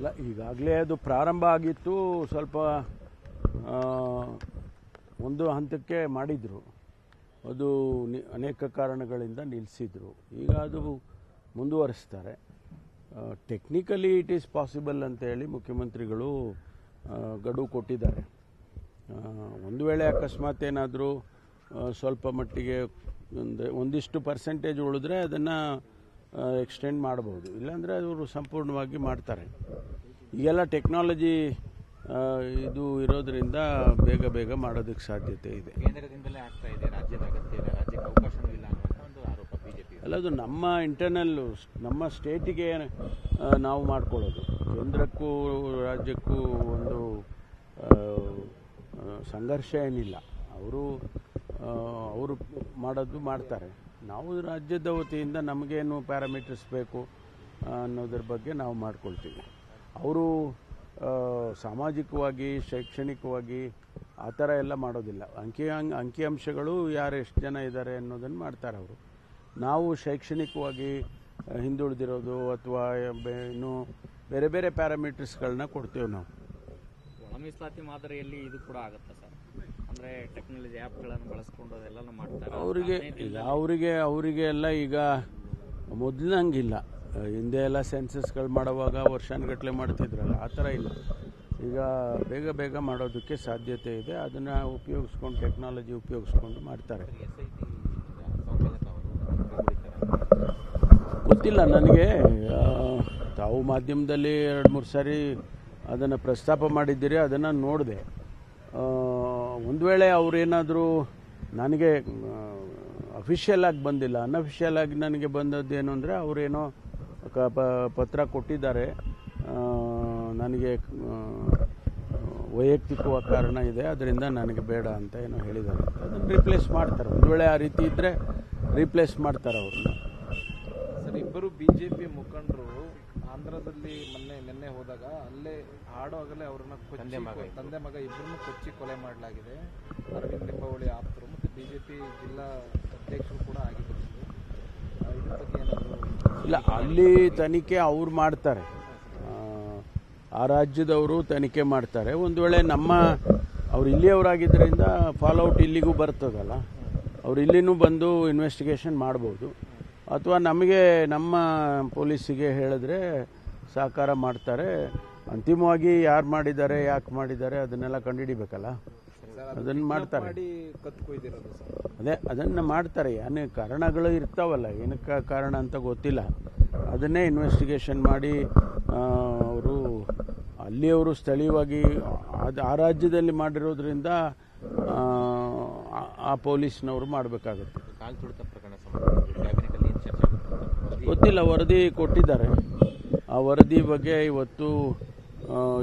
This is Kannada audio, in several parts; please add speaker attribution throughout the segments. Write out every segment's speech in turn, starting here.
Speaker 1: ಇಲ್ಲ, ಈಗಾಗಲೇ ಅದು ಪ್ರಾರಂಭ ಆಗಿತ್ತು. ಸ್ವಲ್ಪ ಒಂದು ಹಂತಕ್ಕೆ ಮಾಡಿದರು, ಅದು ಅನೇಕ ಕಾರಣಗಳಿಂದ ನಿಲ್ಲಿಸಿದರು. ಈಗ ಅದು ಮುಂದುವರಿಸ್ತಾರೆ. ಟೆಕ್ನಿಕಲಿ ಇಟ್ ಈಸ್ ಪಾಸಿಬಲ್ ಅಂತೇಳಿ ಮುಖ್ಯಮಂತ್ರಿಗಳು ಗಡುವು ಕೊಟ್ಟಿದ್ದಾರೆ. ಒಂದು ವೇಳೆ ಅಕಸ್ಮಾತ್ ಏನಾದರೂ ಸ್ವಲ್ಪ ಮಟ್ಟಿಗೆ ಒಂದಿಷ್ಟು ಪರ್ಸೆಂಟೇಜ್ ಉಳಿದ್ರೆ ಅದನ್ನು ಎಕ್ಸ್ಟೆಂಡ್ ಮಾಡ್ಬೋದು, ಇಲ್ಲಾಂದರೆ ಅವರು ಸಂಪೂರ್ಣವಾಗಿ ಮಾಡ್ತಾರೆ. ಈಗೆಲ್ಲ ಟೆಕ್ನಾಲಜಿ ಇದು ಇರೋದರಿಂದ ಬೇಗ ಮಾಡೋದಕ್ಕೆ ಸಾಧ್ಯತೆ ಇದೆ.
Speaker 2: ಕೇಂದ್ರದಿಂದಲೇ ಆಗ್ತಾ ಇದೆ, ರಾಜ್ಯದ ಅಗತ್ಯ ಇಲ್ಲ, ರಾಜ್ಯಕ್ಕೆ ಅವಕಾಶವೂ ಇಲ್ಲ ಅನ್ನುವಂಥ ಒಂದು ಆರೋಪ ಬಿಜೆಪಿ.
Speaker 1: ಅಲ್ಲ, ಅದು ನಮ್ಮ ಇಂಟರ್ನಲ್, ನಮ್ಮ ಸ್ಟೇಟಿಗೆ ನಾವು ಮಾಡ್ಕೊಳ್ಳೋದು. ಕೇಂದ್ರಕ್ಕೂ ರಾಜ್ಯಕ್ಕೂ ಒಂದು ಸಂಘರ್ಷ ಏನಿಲ್ಲ. ಅವರು ಮಾಡೋದು ಮಾಡ್ತಾರೆ. ನಾವು ರಾಜ್ಯದ ವತಿಯಿಂದ ನಮಗೇನು ಪ್ಯಾರಾಮೀಟರ್ಸ್ ಬೇಕು ಅನ್ನೋದ್ರ ಬಗ್ಗೆ ನಾವು ಮಾಡ್ಕೊಳ್ತೀವಿ. ಅವರು ಸಾಮಾಜಿಕವಾಗಿ, ಶೈಕ್ಷಣಿಕವಾಗಿ ಆ ಥರ ಎಲ್ಲ ಮಾಡೋದಿಲ್ಲ. ಅಂಕಿಅಂಶಗಳು ಯಾರು ಎಷ್ಟು ಜನ ಇದ್ದಾರೆ ಅನ್ನೋದನ್ನು ಮಾಡ್ತಾರೆ ಅವರು. ನಾವು ಶೈಕ್ಷಣಿಕವಾಗಿ ಹಿಂದುಳಿದಿರೋದು ಅಥವಾ ಇನ್ನೂ ಬೇರೆ ಬೇರೆ ಪ್ಯಾರಾಮೀಟರ್ಸ್ಗಳನ್ನ ಕೊಡ್ತೇವೆ ನಾವು.
Speaker 3: ಒಳ ಮೀಸಲಾತಿ ಮಾದರಿಯಲ್ಲಿ ಇದು ಕೂಡ ಆಗುತ್ತೆ ಸರ್, ಅಂದರೆ ಟೆಕ್ನಾಲಜಿ ಆ್ಯಪ್ಗಳನ್ನು ಬಳಸ್ಕೊಂಡು ಅದೆಲ್ಲ ಮಾಡ್ತಾರೆ. ಅವರಿಗೆ ಎಲ್ಲ ಈಗ ಮೊದಲಿನಂಗಿಲ್ಲ. ಹಿಂದೆ ಎಲ್ಲ ಸೆನ್ಸಸ್ಗಳು ಮಾಡುವಾಗ ವರ್ಷಾನುಗಟ್ಟಲೆ ಮಾಡ್ತಿದ್ರಲ್ಲ, ಆ ಥರ ಇಲ್ಲ. ಈಗ ಬೇಗ ಮಾಡೋದಕ್ಕೆ ಸಾಧ್ಯತೆ ಇದೆ. ಅದನ್ನು ಉಪಯೋಗಿಸ್ಕೊಂಡು, ಟೆಕ್ನಾಲಜಿ ಉಪಯೋಗಿಸ್ಕೊಂಡು ಮಾಡ್ತಾರೆ. ಗೊತ್ತಿಲ್ಲ ನನಗೆ. ತಾವು ಮಾಧ್ಯಮದಲ್ಲಿ 2-3 ಸಾರಿ ಅದನ್ನು ಪ್ರಸ್ತಾಪ ಮಾಡಿದ್ದೀರಿ, ಅದನ್ನು ನೋಡಿದೆ. ಒಂದು ವೇಳೆ ಅವರೇನಾದರೂ ನನಗೆ ಅಫಿಷಿಯಲ್ ಆಗಿ ಬಂದಿಲ್ಲ, ಅನ್ಅಫಿಷಿಯಲ್ ಆಗಿ ನನಗೆ ಬಂದದ್ದೇನು ಅಂದರೆ ಅವರೇನೋ ಪತ್ರ ಕೊಟ್ಟಿದ್ದಾರೆ, ನನಗೆ ವೈಯಕ್ತಿಕವಾದ ಕಾರಣ ಇದೆ, ಅದರಿಂದ ನನಗೆ ಬೇಡ ಅಂತ ಏನೋ ಹೇಳಿದ್ದಾರೆ. ಅದನ್ನು ರೀಪ್ಲೇಸ್ ಮಾಡ್ತಾರೆ. ಒಂದು ವೇಳೆ ಆ ರೀತಿ ಇದ್ದರೆ ರೀಪ್ಲೇಸ್ ಮಾಡ್ತಾರೆ ಅವ್ರನ್ನ.
Speaker 4: ಸರ್, ಇಬ್ಬರು ಬಿಜೆಪಿ ಮುಖಂಡರು ಆಂಧ್ರದಲ್ಲಿ ನಿನ್ನೆ ಹೋದಾಗ ಅಲ್ಲೇ ಹಾಡುವಾಗಲೇ ಅವ್ರನ್ನ ತಂದೆ ಮಗ ಇಬ್ಬರನ್ನು ಕೊಚ್ಚಿ ಕೊಲೆ ಮಾಡಲಾಗಿದೆ. ಅರವಿಂದ್ ಲಿಂಬಾವಳಿ ಆಪ್ತರು ಮತ್ತು ಬಿಜೆಪಿ ಜಿಲ್ಲಾ ಅಧ್ಯಕ್ಷರು ಕೂಡ ಆಗಿದ್ದರು. ಇದ್ರ ಬಗ್ಗೆ ಏನಾದರೂ
Speaker 1: ಇಲ್ಲ, ಅಲ್ಲಿ ತನಿಖೆ ಅವ್ರು ಮಾಡ್ತಾರೆ, ಆ ರಾಜ್ಯದವರು ತನಿಖೆ ಮಾಡ್ತಾರೆ. ಒಂದು ವೇಳೆ ಅವ್ರು ಇಲ್ಲಿಯವರಾಗಿದ್ದರಿಂದ ಫಾಲೋಔಟ್ ಇಲ್ಲಿಗೂ ಬರ್ತದಲ್ಲ, ಅವ್ರು ಇಲ್ಲಿನೂ ಬಂದು ಇನ್ವೆಸ್ಟಿಗೇಷನ್ ಮಾಡ್ಬೋದು. ಅಥವಾ ನಮ್ಮ ಪೊಲೀಸಿಗೆ ಹೇಳಿದ್ರೆ ಸಹಕಾರ ಮಾಡ್ತಾರೆ. ಅಂತಿಮವಾಗಿ ಯಾರು ಮಾಡಿದ್ದಾರೆ, ಯಾಕೆ ಮಾಡಿದ್ದಾರೆ ಅದನ್ನೆಲ್ಲ ಕಂಡುಹಿಡಿಬೇಕಲ್ಲ, ಅದನ್ನು ಮಾಡ್ತಾರೆ. ಅದನ್ನು ಮಾಡ್ತಾರೆ. ಏನು ಕಾರಣಗಳು ಇರ್ತಾವಲ್ಲ, ಏನಕ್ಕೆ ಕಾರಣ ಅಂತ ಗೊತ್ತಿಲ್ಲ, ಅದನ್ನೇ ಇನ್ವೆಸ್ಟಿಗೇಷನ್ ಮಾಡಿ ಅವರು ಅಲ್ಲಿಯವರು ಸ್ಥಳೀಯವಾಗಿ ಆ ರಾಜ್ಯದಲ್ಲಿ ಮಾಡಿರೋದ್ರಿಂದ ಆ ಪೊಲೀಸ್ನವರು ಮಾಡಬೇಕಾಗುತ್ತೆ. ಗೊತ್ತಿಲ್ಲ, ವರದಿ ಕೊಟ್ಟಿದ್ದಾರೆ. ಆ ವರದಿ ಬಗ್ಗೆ ಇವತ್ತು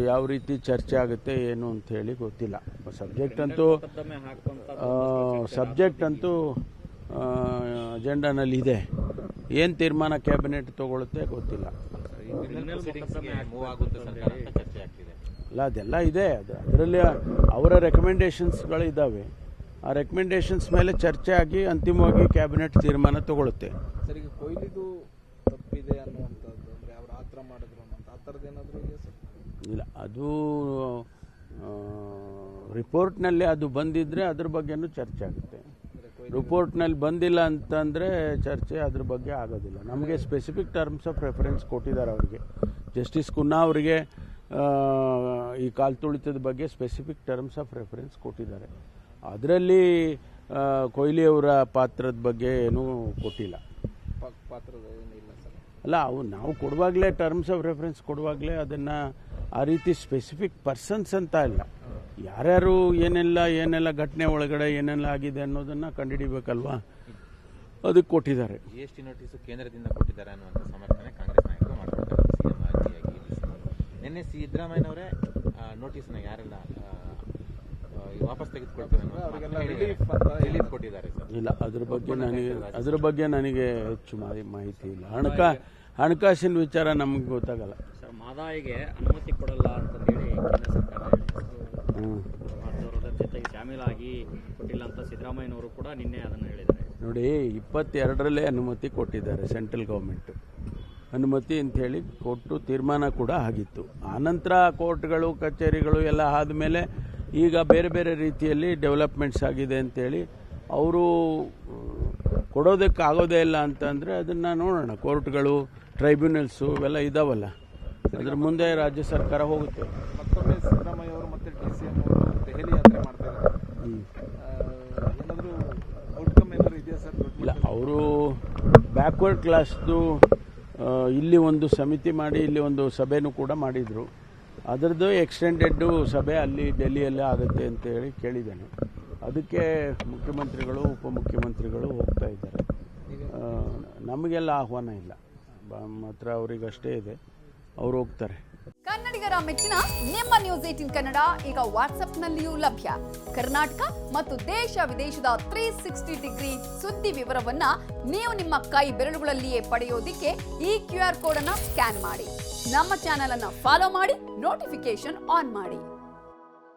Speaker 1: ಯಾವ ರೀತಿ ಚರ್ಚೆ ಆಗುತ್ತೆ ಏನು ಅಂತ ಹೇಳಿ ಗೊತ್ತಿಲ್ಲ. ಸಬ್ಜೆಕ್ಟ್ ಅಂತೂ ಅಜೆಂಡಾನಲ್ಲಿ ಇದೆ. ಏನು ತೀರ್ಮಾನ ಕ್ಯಾಬಿನೆಟ್ ತಗೊಳುತ್ತೆ ಗೊತ್ತಿಲ್ಲ. ಅಲ್ಲ, ಅದೆಲ್ಲ ಇದೆ. ಅದರಲ್ಲಿ ಅವರ ರೆಕಮೆಂಡೇಶನ್ಸ್ಗಳು ಇದ್ದಾವೆ. ಆ ರೆಕಮೆಂಡೇಶನ್ಸ್ ಮೇಲೆ ಚರ್ಚೆ ಆಗಿ ಅಂತಿಮವಾಗಿ ಕ್ಯಾಬಿನೆಟ್ ತೀರ್ಮಾನ ತಗೊಳುತ್ತೆ.
Speaker 4: ಸರ್, ಈಗ ಕೊಹ್ಲಿದು ತಪ್ಪಿದೆ ಅನ್ನುವಂಥದ್ದು, ಅಂದರೆ ಅವ್ರು ಆ ಥರ ಮಾಡಿದ್ರು ಅನ್ನೋಂಥ ಆ ಥರದ್ದು ಏನಾದರೂ ಇದೆಯಾ ಸರ್?
Speaker 1: ಇಲ್ಲ, ಅದು ರಿಪೋರ್ಟ್ನಲ್ಲಿ ಅದು ಬಂದಿದ್ದರೆ ಅದ್ರ ಬಗ್ಗೆನೂ ಚರ್ಚೆ ಆಗುತ್ತೆ. ರಿಪೋರ್ಟ್ನಲ್ಲಿ ಬಂದಿಲ್ಲ ಅಂತಂದರೆ ಚರ್ಚೆ ಅದ್ರ ಬಗ್ಗೆ ಆಗೋದಿಲ್ಲ. ನಮಗೆ ಸ್ಪೆಸಿಫಿಕ್ ಟರ್ಮ್ಸ್ ಆಫ್ ರೆಫರೆನ್ಸ್ ಕೊಟ್ಟಿದ್ದಾರೆ ಅವರಿಗೆ. ಜಸ್ಟಿಸ್ ಕುನ್ನಾ ಅವರಿಗೆ ಈ ಕಾಲ್ತುಳಿತದ ಬಗ್ಗೆ ಸ್ಪೆಸಿಫಿಕ್ ಟರ್ಮ್ಸ್ ಆಫ್ ರೆಫರೆನ್ಸ್ ಕೊಟ್ಟಿದ್ದಾರೆ. ಅದರಲ್ಲಿ ಕೊಹ್ಲಿ ಅವರ ಪಾತ್ರದ ಬಗ್ಗೆ ಏನೂ ಕೊಟ್ಟಿಲ್ಲ.
Speaker 4: ಪಾತ್ರದ ಏನಿಲ್ಲ ಸರ್.
Speaker 1: ಅಲ್ಲ, ನಾವು ಕೊಡುವಾಗಲೇ ಟರ್ಮ್ಸ್ ಆಫ್ ರೆಫರೆನ್ಸ್ ಕೊಡುವಾಗಲೇ ಅದನ್ನು ಆ ರೀತಿ ಸ್ಪೆಸಿಫಿಕ್ ಪರ್ಸನ್ಸ್ ಅಂತ ಇಲ್ಲ, ಯಾರ್ಯಾರು ಏನೆಲ್ಲ ಘಟನೆ ಒಳಗಡೆ ಏನೆಲ್ಲ ಆಗಿದೆ ಅನ್ನೋದನ್ನು ಕಂಡುಹಿಡಿಬೇಕಲ್ವಾ, ಅದಕ್ಕೆ ಕೊಟ್ಟಿದ್ದಾರೆ.
Speaker 2: GST ನೋಟಿಸು ಕೇಂದ್ರದಿಂದ ಕೊಟ್ಟಿದ್ದಾರೆ ಅನ್ನುವಂಥ ಸಮರ್ಥನೆ ಕಾಂಗ್ರೆಸ್ ನಾಯಕರು ಮಾಡ್ಕೊಳ್ತಾರೆ. ಸಿಎಂ ಆದಿಯಾಗಿ ನಿನ್ನೆ ಸಿದ್ದರಾಮಯ್ಯನವರೇ ನೋಟಿಸ್ನ ಯಾರೆಲ್ಲ ವಾಪಸ್ ತೆಗೆದುಕೊಳ್ತಾರೆ ರಿಲೀಫ್ ಕೊಟ್ಟಿದ್ದಾರೆ ಸರ್.
Speaker 1: ಇಲ್ಲ, ಅದ್ರ ಬಗ್ಗೆ ನನಗೆ ಹೆಚ್ಚು ಮಾಹಿತಿ ಇಲ್ಲ. ಹಣಕಾಸಿನ ವಿಚಾರ ನಮಗೆ ಗೊತ್ತಾಗಲ್ಲ
Speaker 3: ಸರ್. ಮಹದಾಯಿಗೆ ಅನುಮತಿ ಕೊಡಲ್ಲ ಅಂತ ಹೇಳಿ ಕೇಂದ್ರ ಸರ್ಕಾರ ಅದರ ಜೊತೆಗೆ ಶಾಮೀಲಾಗಿ ಕೊಟ್ಟಿಲ್ಲ ಅಂತ ಸಿದ್ದರಾಮಯ್ಯನವರು ಕೂಡ ನಿನ್ನೆ ಅದನ್ನು ಹೇಳಿದ್ದಾರೆ.
Speaker 1: ನೋಡಿ, 22ರಲ್ಲೇ ಅನುಮತಿ ಕೊಟ್ಟಿದ್ದಾರೆ ಸೆಂಟ್ರಲ್ ಗೌರ್ಮೆಂಟ್. ಅನುಮತಿ ಅಂಥೇಳಿ ಕೊಟ್ಟು ತೀರ್ಮಾನ ಕೂಡ ಆಗಿತ್ತು. ಆನಂತರ ಕೋರ್ಟ್ಗಳು ಕಚೇರಿಗಳು ಎಲ್ಲ ಆದಮೇಲೆ ಈಗ ಬೇರೆ ಬೇರೆ ರೀತಿಯಲ್ಲಿ ಡೆವಲಪ್ಮೆಂಟ್ಸ್ ಆಗಿದೆ ಅಂಥೇಳಿ ಅವರು ಕೊಡೋದಕ್ಕಾಗೋದೇ ಇಲ್ಲ ಅಂತಂದರೆ ಅದನ್ನು ನೋಡೋಣ. ಕೋರ್ಟ್ಗಳು ಟ್ರೈಬ್ಯುನಲ್ಸು ಇವೆಲ್ಲ ಇದಾವಲ್ಲ, ಅದ್ರ ಮುಂದೆ ರಾಜ್ಯ ಸರ್ಕಾರ ಹೋಗುತ್ತೆ.
Speaker 4: ಮತ್ತೊಮ್ಮೆ ಸಿದ್ದರಾಮಯ್ಯ ಅವರು ಮತ್ತೆ DCM ಅವರು ದೆಹಲಿ ಯಾತ್ರೆ ಮಾಡ್ತಾ ಇದ್ದಾರೆ. ಏನಾದರೂ ಔಟ್ಕಮ್ ಏನಾದ್ರು ಇದೆಯಾ ಸರ್?
Speaker 1: ಇಲ್ಲ, ಅವರು ಬ್ಯಾಕ್ವರ್ಡ್ ಕ್ಲಾಸ್ದು ಇಲ್ಲಿ ಒಂದು ಸಮಿತಿ ಮಾಡಿ ಇಲ್ಲಿ ಒಂದು ಸಭೆನೂ ಕೂಡ ಮಾಡಿದರು. ಅದರದ್ದು ಎಕ್ಸ್ಟೆಂಡೆಡ್ಡು ಸಭೆ ಅಲ್ಲಿ ಡೆಲ್ಲಿಯಲ್ಲೇ ಆಗುತ್ತೆ ಅಂತೇಳಿ ಕೇಳಿದ್ದೇನೆ. ಅದಕ್ಕೆ ಮುಖ್ಯಮಂತ್ರಿಗಳು ಉಪಮುಖ್ಯಮಂತ್ರಿಗಳು ಹೋಗ್ತಾ ಇದ್ದಾರೆ. ನಮಗೆಲ್ಲ ಆಹ್ವಾನ ಇಲ್ಲ, ಮಾತ್ರ ಅವರಿಗಷ್ಟೇ ಇದೆ, ಅವರು ಹೋಗ್ತಾರೆ.
Speaker 5: ಕನ್ನಡಿಗರ ಮೆಚ್ಚಿನ ನಿಮ್ಮ ನ್ಯೂಸ್ 18 ಕನ್ನಡ ಈಗ ವಾಟ್ಸ್ಆಪ್ನಲ್ಲಿಯೂ ಲಭ್ಯ. ಕರ್ನಾಟಕ ಮತ್ತು ದೇಶ ವಿದೇಶದ 360 ಡಿಗ್ರಿ ಸುದ್ದಿ ವಿವರವನ್ನ ನೀವು ನಿಮ್ಮ ಕೈ ಬೆರಳುಗಳಲ್ಲಿಯೇ ಪಡೆಯೋದಿಕ್ಕೆ ಈ QR ಕೋಡ್ ಅನ್ನು ಸ್ಕ್ಯಾನ್ ಮಾಡಿ. ನಮ್ಮ ಚಾನೆಲ್ ಅನ್ನು ಫಾಲೋ ಮಾಡಿ, ನೋಟಿಫಿಕೇಶನ್ ಆನ್ ಮಾಡಿ.